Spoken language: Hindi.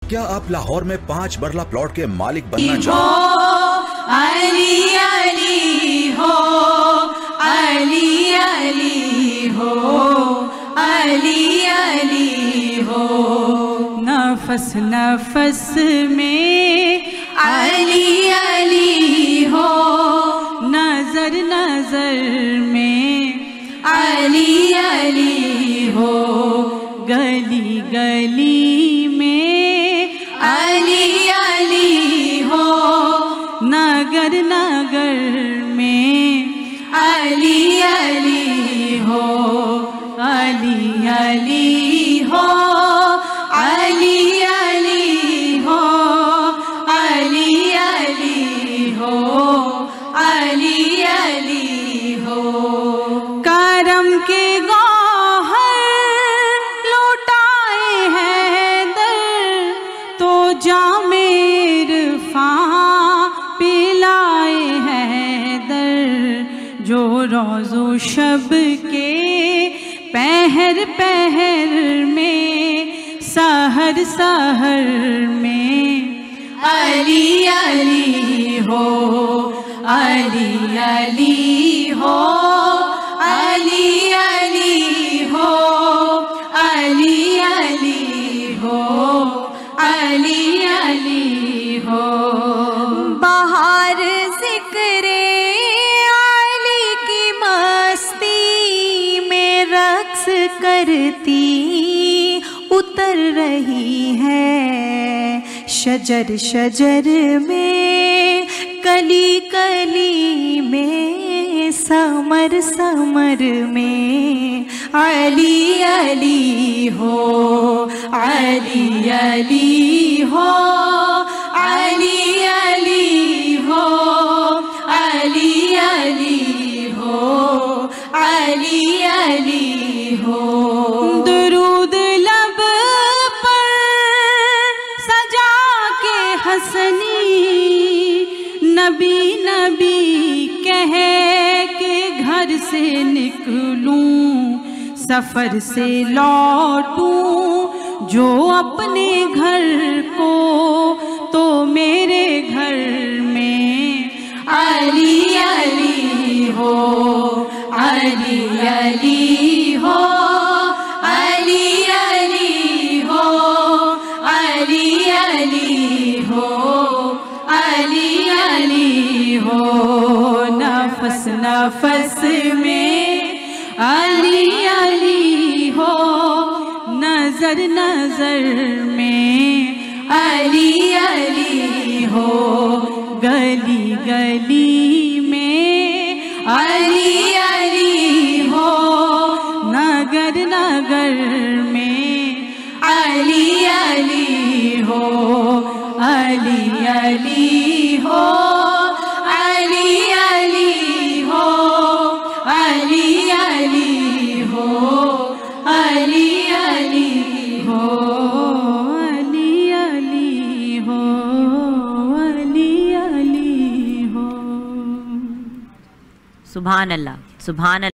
क्या आप लाहौर में 5 मरला प्लॉट के मालिक बनना चाहते हैं? अली अली हो, अली अली हो, अली अली हो। नफस नफस में अली अली हो, नजर नजर में अली अली हो, गली गली में अली अली हो, नगर नगर में अली अली हो, अली अली हो, अली अली हो, अली अली हो, अली अली हो। करम के गौहर लौटाए हैं दर, तो जामे इरफां पिलाए हैं दर। जो रोज़ो शब के पहर पहर में, सहर सहर में अली अली हो, अली अली हो, अली अली हो, अली अली हो, अली अली हो। बाहर ज़िक्रे अली की मस्ती में रक्स करती उतर रही है, शजर शजर में, कली कली में, समर समर में अली अली हो, अली अली हो, अली अली हो, अली अली हो, अली अली हो। दुरूद लब पर सजा के हसनी, नबी नबी कह के घर से निकलूं, सफर से लौटूं जो अपने घर को, तो मेरे घर में अली अली हो, अली अली हो, अली अली हो, अली अली हो, अली अली हो। नफस नफस में अली अली हो, नजर नजर में अली अली हो, गली गली में अली अली हो, नगर नगर में अली अली हो, अली अली हो, अली अली हो, अली अली हो, अली अली हो, अली अली हो, अली अली हो। सुभान अल्लाह, सुभान अल्लाह।